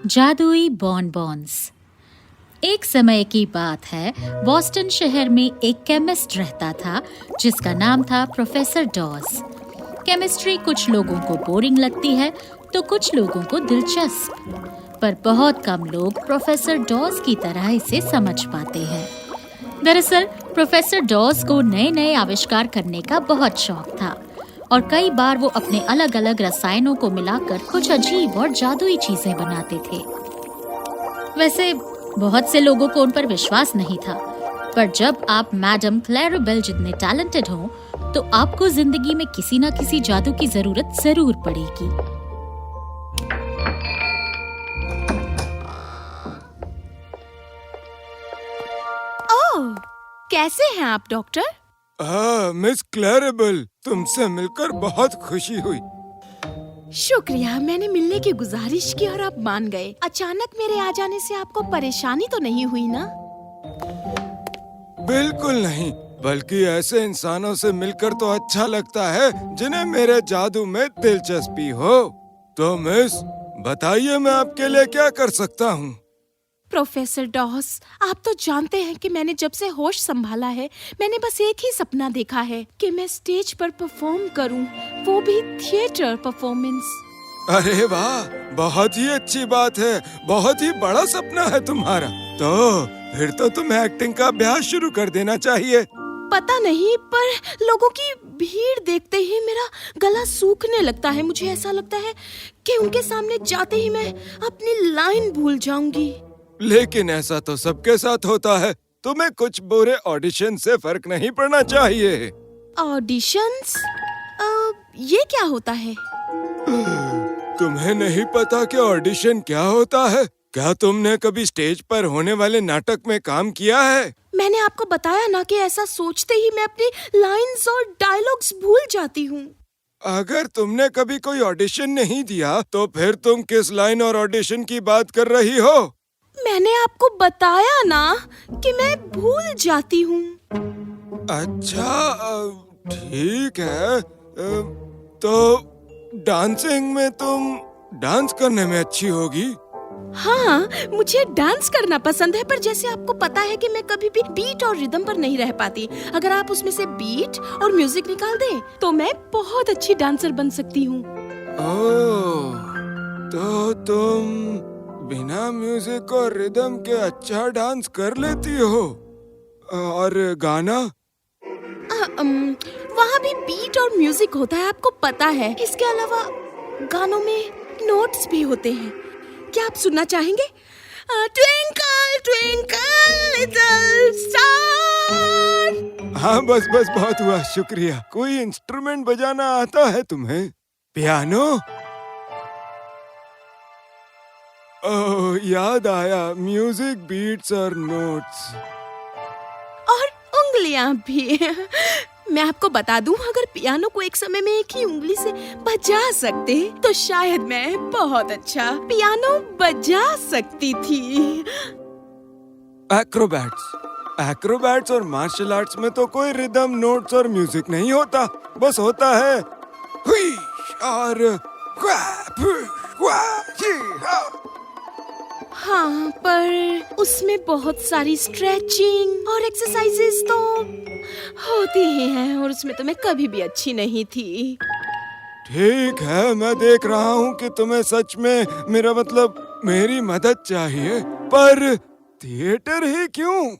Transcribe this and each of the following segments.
जादुई बॉनबॉन्स। एक समय की बात है, बॉस्टन शहर में एक केमिस्ट रहता था जिसका नाम था प्रोफेसर डॉस। केमिस्ट्री कुछ लोगों को बोरिंग लगती है तो कुछ लोगों को दिलचस्प, पर बहुत कम लोग प्रोफेसर डॉस की तरह इसे समझ पाते हैं। दरअसल प्रोफेसर डॉस को नए नए आविष्कार करने का बहुत शौक था और कई बार वो अपने अलग अलग रसायनों को मिलाकर कुछ अजीब और जादुई चीजें बनाते थे। वैसे बहुत से लोगों को उन पर विश्वास नहीं था, पर जब आप मैडम क्लैरिबेल जितने टैलेंटेड हो तो आपको जिंदगी में किसी न किसी जादू की जरूरत जरूर पड़ेगी। ओह, कैसे हैं आप डॉक्टर? मिस क्लैरिबेल, तुमसे मिलकर बहुत खुशी हुई। शुक्रिया, मैंने मिलने की गुजारिश की और आप मान गए। अचानक मेरे आ जाने से आपको परेशानी तो नहीं हुई ना? बिल्कुल नहीं, बल्कि ऐसे इंसानों से मिलकर तो अच्छा लगता है जिन्हें मेरे जादू में दिलचस्पी हो। तो मिस, बताइए मैं आपके लिए क्या कर सकता हूँ? प्रोफेसर डॉस, आप तो जानते हैं कि मैंने जब से होश संभाला है, मैंने बस एक ही सपना देखा है कि मैं स्टेज पर परफॉर्म करूं, वो भी थिएटर परफॉर्मेंस। अरे वाह, बहुत ही अच्छी बात है। बहुत ही बड़ा सपना है तुम्हारा। तो फिर तो तुम्हें एक्टिंग का अभ्यास शुरू कर देना चाहिए। पता नहीं, पर लोगों की भीड़ देखते ही मेरा गला सूखने लगता है। मुझे ऐसा लगता है कि उनके सामने जाते ही मैं अपनी लाइन भूल जाऊंगी। लेकिन ऐसा तो सबके साथ होता है। तुम्हें कुछ बुरे ऑडिशन से फर्क नहीं पड़ना चाहिए। ऑडिशंस? ये क्या होता है? तुम्हें नहीं पता कि ऑडिशन क्या होता है? क्या तुमने कभी स्टेज पर होने वाले नाटक में काम किया है? मैंने आपको बताया ना कि ऐसा सोचते ही मैं अपनी लाइंस और डायलॉग्स भूल जाती हूँ। अगर तुमने कभी कोई ऑडिशन नहीं दिया तो फिर तुम किस लाइन और ऑडिशन की बात कर रही हो? मैंने आपको बताया ना कि मैं भूल जाती हूँ। अच्छा, ठीक है। तो डांसिंग में तुम डांस करने में अच्छी होगी। हाँ, मुझे डांस करना पसंद है, पर जैसे आपको पता है कि मैं कभी भी बीट और रिदम पर नहीं रह पाती। अगर आप उसमें से बीट और म्यूजिक निकाल दें तो मैं बहुत अच्छी डांसर बन सकती हूँ। ओह, तो तुम बिना म्यूजिक और रिदम के अच्छा डांस कर लेती हो। और गाना? वहाँ भी बीट और म्यूजिक होता है, आपको पता है। इसके अलावा गानों में नोट्स भी होते हैं। क्या आप सुनना चाहेंगे? Twinkle twinkle little star. हाँ, बस बहुत हुआ, शुक्रिया। कोई इंस्ट्रूमेंट बजाना आता है तुम्हें? पियानो? ओह, याद आया, म्यूजिक, बीट्स और नोट्स और उंगलियां भी। मैं आपको बता दूं, अगर पियानो को एक समय में एक ही उंगली से बजा सकते तो शायद मैं बहुत अच्छा पियानो बजा सकती थी। एक्रोबैट्स और मार्शल आर्ट्स में तो कोई रिदम, नोट्स और म्यूजिक नहीं होता। बस होता है हुई और हाँ, पर उसमें बहुत सारी स्ट्रेचिंग और एक्सरसाइजेस तो होती ही हैं, और उसमें तो मैं कभी भी अच्छी नहीं थी। ठीक है, मैं देख रहा हूँ कि तुम्हें सच में मेरी मदद चाहिए, पर थिएटर ही क्यों?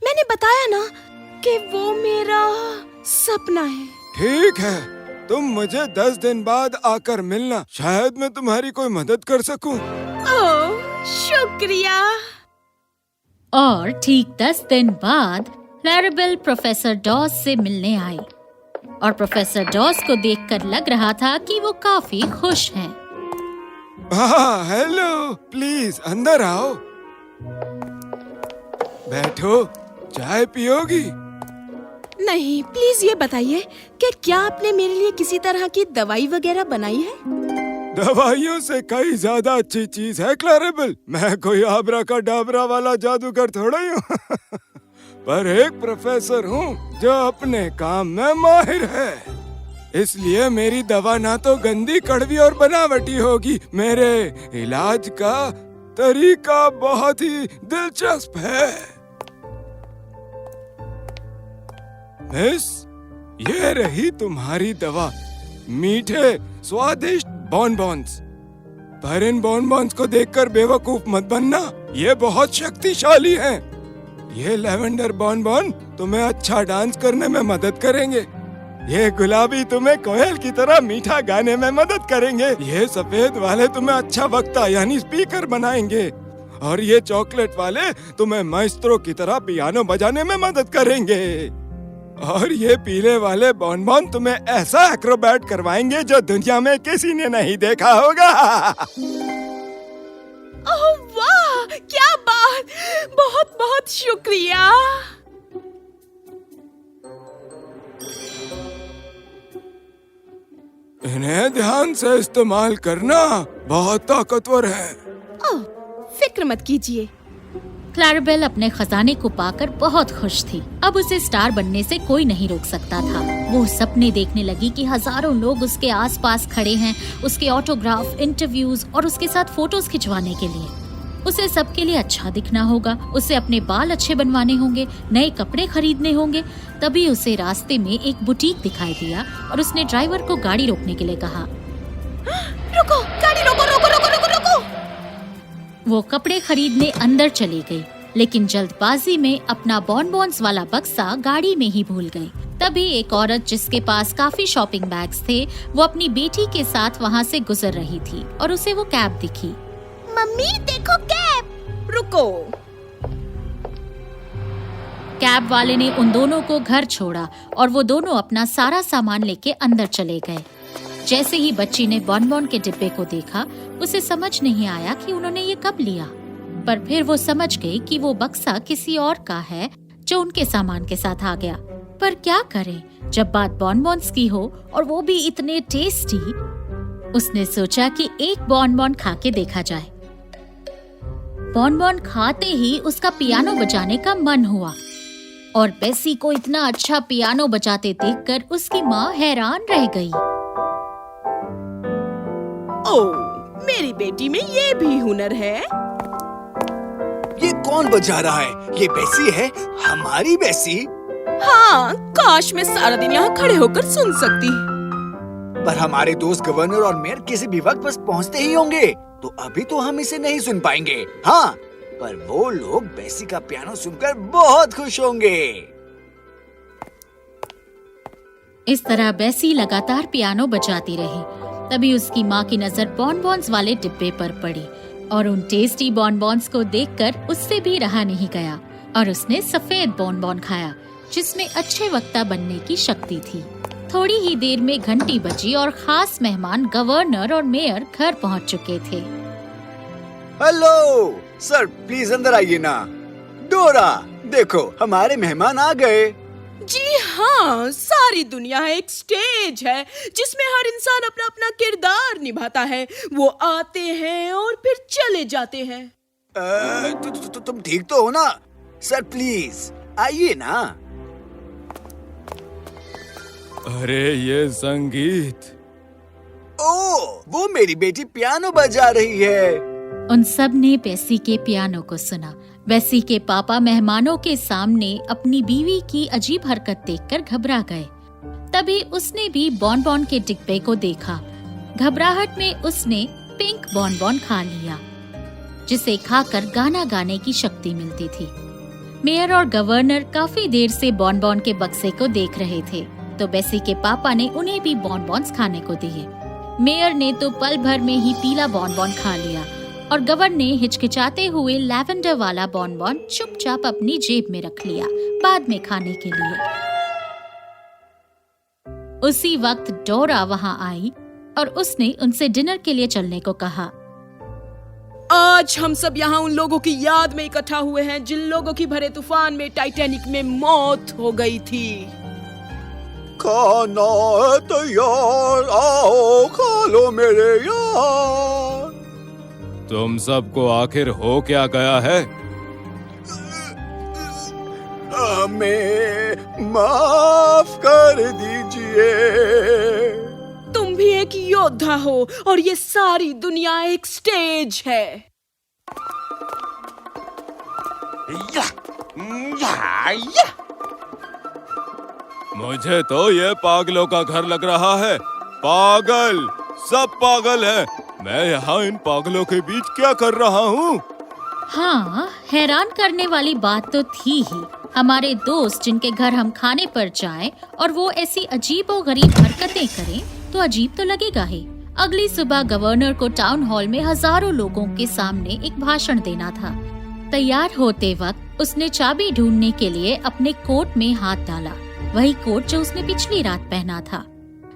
मैंने बताया ना कि वो मेरा सपना है। ठीक है, तुम मुझे 10 दिन बाद आकर मिलना, शायद मैं तुम्हारी कोई मदद कर सकूं। ओह, शुक्रिया। और ठीक 10 दिन बाद क्लैरिबेल प्रोफेसर डॉस से मिलने आई और प्रोफेसर डॉस को देखकर लग रहा था कि वो काफी खुश हैं। हाँ, हेलो, प्लीज अंदर आओ। बैठो, चाय पियोगी? नहीं, प्लीज ये बताइए कि क्या आपने मेरे लिए किसी तरह की दवाई वगैरह बनाई है? दवाइयों से कई ज्यादा अच्छी चीज है क्लैरिबेल। मैं कोई आबरा का डाबरा वाला जादूगर थोड़ा ही हूँ। पर एक प्रोफेसर हूँ जो अपने काम में माहिर है। इसलिए मेरी दवा ना तो गंदी, कड़वी और बनावटी होगी। मेरे इलाज का तरीका बहुत ही दिलचस्प है। मिस, ये रही तुम्हारी दवा, मीठे स्वादिष्ट बॉनबॉन्स। पर इन बॉनबॉन्स को देखकर बेवकूफ मत बनना, ये बहुत शक्तिशाली हैं। ये लेवेंडर बॉनबॉन तुम्हें अच्छा डांस करने में मदद करेंगे। ये गुलाबी तुम्हें कोयल की तरह मीठा गाने में मदद करेंगे। ये सफेद वाले तुम्हें अच्छा वक्ता यानी स्पीकर बनाएंगे। और ये चॉकलेट वाले तुम्हें माइस्ट्रो की तरह पियानो बजाने में मदद करेंगे। और ये पीले वाले बॉनबॉन तुम्हें ऐसा एक्रोबैट करवाएंगे जो दुनिया में किसी ने नहीं देखा होगा। ओह वाह, क्या बात! बहुत बहुत शुक्रिया। इन्हें ध्यान से इस्तेमाल करना, बहुत ताकतवर है। ओह, फिक्र मत कीजिए। क्लैरिबेल अपने खजाने को पाकर बहुत खुश थी। अब उसे स्टार बनने से कोई नहीं रोक सकता था। वो सपने देखने लगी कि हजारों लोग उसके आसपास खड़े हैं, उसके ऑटोग्राफ, इंटरव्यूज और उसके साथ फोटोज खिंचवाने के लिए। उसे सबके लिए अच्छा दिखना होगा, उसे अपने बाल अच्छे बनवाने होंगे, नए कपड़े खरीदने होंगे। तभी उसे रास्ते में एक बुटीक दिखाई दिया और उसने ड्राइवर को गाड़ी रोकने के लिए कहा। रुको, गाड़ी रोको, रोको, रोको, रोको, रोको। वो कपड़े खरीदने अंदर चली गई, लेकिन जल्दबाजी में अपना बॉनबॉन्स वाला बक्सा गाड़ी में ही भूल गई। तभी एक औरत जिसके पास काफी शॉपिंग बैग्स थे, वो अपनी बेटी के साथ वहाँ से गुजर रही थी और उसे वो कैब दिखी। मम्मी देखो कैब। रुको। कैब वाले ने उन दोनों को घर छोड़ा और वो दोनों अपना सारा सामान लेके अंदर चले गए। जैसे ही बच्ची ने बॉनबॉन के डिब्बे को देखा, उसे समझ नहीं आया कि उन्होंने ये कब लिया। पर फिर वो समझ गई कि वो बक्सा किसी और का है जो उनके सामान के साथ आ गया। पर क्या करें जब बात बॉनबॉन्स की हो और वो भी इतने टेस्टी। उसने सोचा कि एक बॉनबॉन खा के देखा जाए। बॉनबॉन खाते ही उसका पियानो बजाने का मन हुआ और बेसी को इतना अच्छा पियानो बजाते देखकर उसकी माँ हैरान रह गई। ओह, मेरी बेटी में ये भी हुनर है। ये कौन बजा रहा है? ये बेसी है, हमारी बेसी। हाँ, काश मैं सारा दिन यहाँ खड़े होकर सुन सकती। पर हमारे दोस्त गवर्नर और मेयर किसी भी वक्त बस पहुँचते ही होंगे, तो अभी तो हम इसे नहीं सुन पाएंगे। हाँ, पर वो लोग बेसी का पियानो सुनकर बहुत खुश होंगे। इस तरह बेसी लगातार पियानो बजाती रही। तभी उसकी माँ की नजर बॉनबॉन्स वाले डिब्बे पर पड़ी और उन टेस्टी बॉनबॉन्स को देखकर उससे भी रहा नहीं गया और उसने सफेद बॉनबॉन खाया जिसमें अच्छे वक्ता बनने की शक्ति थी। थोड़ी ही देर में घंटी बजी और खास मेहमान गवर्नर और मेयर घर पहुंच चुके थे। हेलो सर, प्लीज अंदर आइए ना। डोरा, देखो हमारे मेहमान आ गए। जी हाँ, सारी दुनिया एक स्टेज है जिसमें हर इंसान अपना अपना किरदार निभाता है। वो आते हैं और फिर चले जाते हैं। तुम ठीक तो हो ना? सर प्लीज आइए ना। अरे ये संगीत। ओह, वो मेरी बेटी पियानो बजा रही है। उन सब ने बेसी के पियानो को सुना। बेसी के पापा मेहमानों के सामने अपनी बीवी की अजीब हरकत देखकर घबरा गए। तभी उसने भी बॉनबॉन के डिब्बे को देखा। घबराहट में उसने पिंक बॉनबॉन खा लिया, जिसे खाकर गाना गाने की शक्ति मिलती थी। मेयर और गवर्नर काफी देर से बॉनबॉन के बक्से को देख रहे थे, तो बेसी के पापा ने उन्हें भी बॉनबॉन्स खाने को दिए। मेयर ने तो पल भर में ही पीला बॉनबॉन खा लिया और गवर्नर ने हिचकिचाते हुए लैवेंडर वाला बॉनबॉन चुपचाप अपनी जेब में रख लिया बाद में खाने के लिए। उसी वक्त डोरा वहां आई और उसने उनसे डिनर के लिए चलने को कहा। आज हम सब यहाँ उन लोगों की याद में इकट्ठा हुए हैं जिन लोगों की भरे तूफान में टाइटैनिक में मौत हो गई थी। खाना तैयार, आओ खा लो मेरे यार। तुम सबको आखिर हो क्या गया है? हमें माफ कर दीजिए। तुम भी एक योद्धा हो और ये सारी दुनिया एक स्टेज है। या, या, या। मुझे तो ये पागलों का घर लग रहा है। पागल, सब पागल है। मैं यहाँ इन पागलों के बीच क्या कर रहा हूँ? हाँ, हैरान करने वाली बात तो थी ही। हमारे दोस्त जिनके घर हम खाने पर जाएं और वो ऐसी अजीबोगरीब हरकतें करें तो अजीब तो लगेगा ही। अगली सुबह गवर्नर को टाउन हॉल में हजारों लोगों के सामने एक भाषण देना था। तैयार होते वक्त उसने चाबी ढूंढने के लिए अपने कोट में हाथ डाला, वही कोट जो उसने पिछली रात पहना था।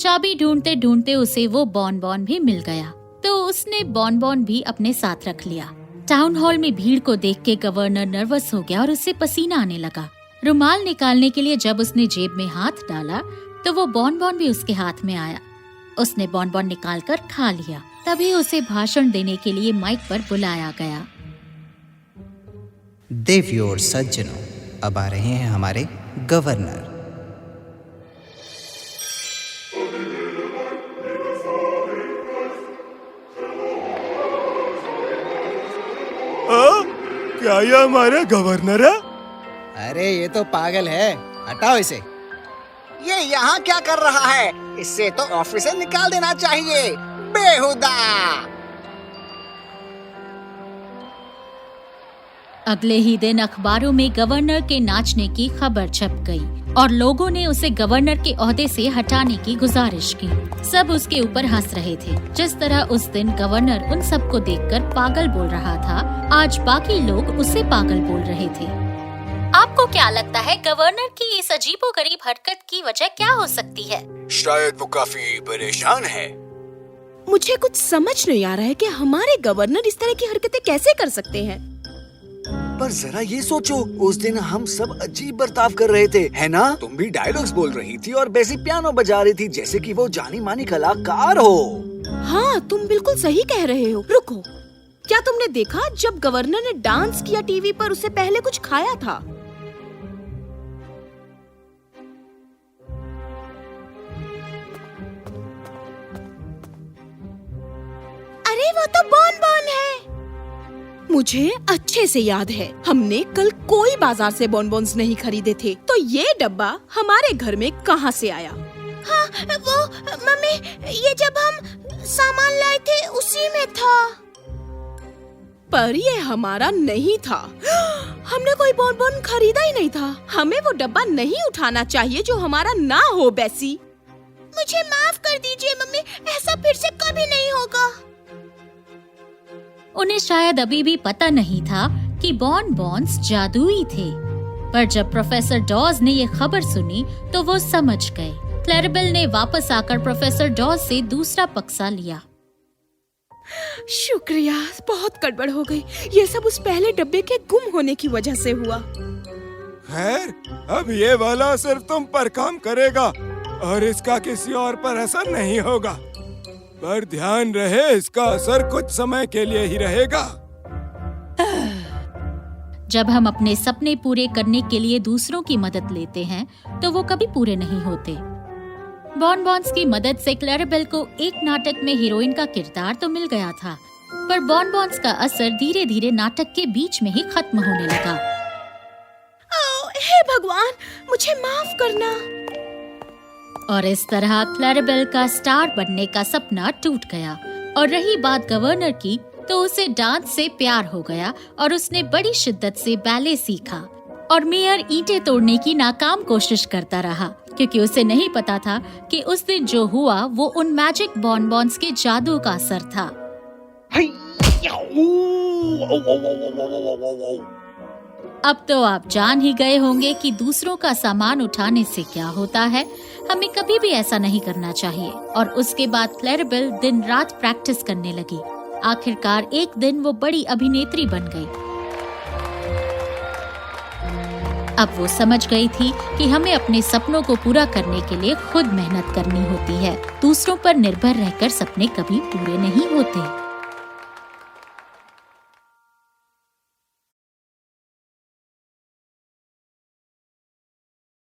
चाबी ढूंढते ढूंढते उसे वो बॉन भी मिल गया, तो उसने बॉन भी अपने साथ रख लिया। टाउन हॉल में भीड़ को देख के गवर्नर नर्वस हो गया और उसे पसीना आने लगा। रुमाल निकालने के लिए जब उसने जेब में हाथ डाला तो वो बॉन भी उसके हाथ में आया। उसने बॉन निकालकर खा लिया। तभी उसे भाषण देने के लिए माइक पर बुलाया गया। देवियों और सज्जनों, अब आ रहे हैं हमारे गवर्नर। क्या ये हमारे गवर्नर है? अरे ये तो पागल है, हटाओ इसे। ये यहाँ क्या कर रहा है? इससे तो ऑफिस से निकाल देना चाहिए, बेहुदा। अगले ही दिन अखबारों में गवर्नर के नाचने की खबर छप गई और लोगों ने उसे गवर्नर के ओहदे से हटाने की गुजारिश की। सब उसके ऊपर हंस रहे थे। जिस तरह उस दिन गवर्नर उन सबको देखकर पागल बोल रहा था, आज बाकी लोग उसे पागल बोल रहे थे। आपको क्या लगता है गवर्नर की इस अजीबोगरीब हरकत की वजह क्या हो सकती है? शायद वो काफी परेशान है। मुझे कुछ समझ नहीं आ रहा है कि हमारे गवर्नर इस तरह की हरकतें कैसे कर सकते हैं। पर जरा ये सोचो, उस दिन हम सब अजीब बर्ताव कर रहे थे, है ना? तुम भी डायलॉग्स बोल रही थी और बेसी पियानो बजा रही थी जैसे कि वो जानी मानी कलाकार हो। हाँ, तुम बिल्कुल सही कह रहे हो। रुको, क्या तुमने देखा जब गवर्नर ने डांस किया टीवी पर, उससे पहले कुछ खाया था? अरे वो तो बॉन है। मुझे अच्छे से याद है, हमने कल कोई बाजार से बॉन्स नहीं खरीदे थे, तो ये डब्बा हमारे घर में कहाँ से आया? हाँ, वो मम्मी, ये जब हम सामान लाए थे उसी में था। पर ये हमारा नहीं था। हमने कोई बॉन खरीदा ही नहीं था। हमें वो डब्बा नहीं उठाना चाहिए जो हमारा ना हो। बेसी, मुझे माफ कर दीजिए मम्मी, ऐसा फिर से कभी नहीं होगा। उन्हें शायद अभी भी पता नहीं था कि बॉन्स जादुई थे, पर जब प्रोफेसर डॉज ने ये खबर सुनी तो वो समझ गए। क्लैरिबेल ने वापस आकर प्रोफेसर डॉज से दूसरा पक्सा लिया। शुक्रिया, बहुत गड़बड़ हो गई। ये सब उस पहले डब्बे के गुम होने की वजह से हुआ। खैर, अब ये वाला सिर्फ तुम पर काम करेगा और इसका किसी और पर असर नहीं होगा। पर ध्यान रहे, इसका असर कुछ समय के लिए ही रहेगा। जब हम अपने सपने पूरे करने के लिए दूसरों की मदद लेते हैं तो वो कभी पूरे नहीं होते। बॉन्स की मदद से क्लैरिबेल को एक नाटक में हीरोइन का किरदार तो मिल गया था, पर बॉन्स का असर धीरे धीरे नाटक के बीच में ही खत्म होने लगा। हे भगवान, मुझे माफ करना। और इस तरह क्लैरिबेल का स्टार बनने का सपना टूट गया। और रही बात गवर्नर की, तो उसे डांस से प्यार हो गया और उसने बड़ी शिद्दत से बैले सीखा। और मेयर ईंटें तोड़ने की नाकाम कोशिश करता रहा, क्योंकि उसे नहीं पता था कि उस दिन जो हुआ वो उन मैजिक बॉन्स के जादू का असर था। अब तो आप जान ही गए होंगे कि दूसरों का सामान उठाने से क्या होता है। हमें कभी भी ऐसा नहीं करना चाहिए। और उसके बाद क्लैरिबेल दिन रात प्रैक्टिस करने लगी। आखिरकार एक दिन वो बड़ी अभिनेत्री बन गई। अब वो समझ गई थी कि हमें अपने सपनों को पूरा करने के लिए खुद मेहनत करनी होती है। दूसरों पर निर्भर रहकर सपने कभी पूरे नहीं होते।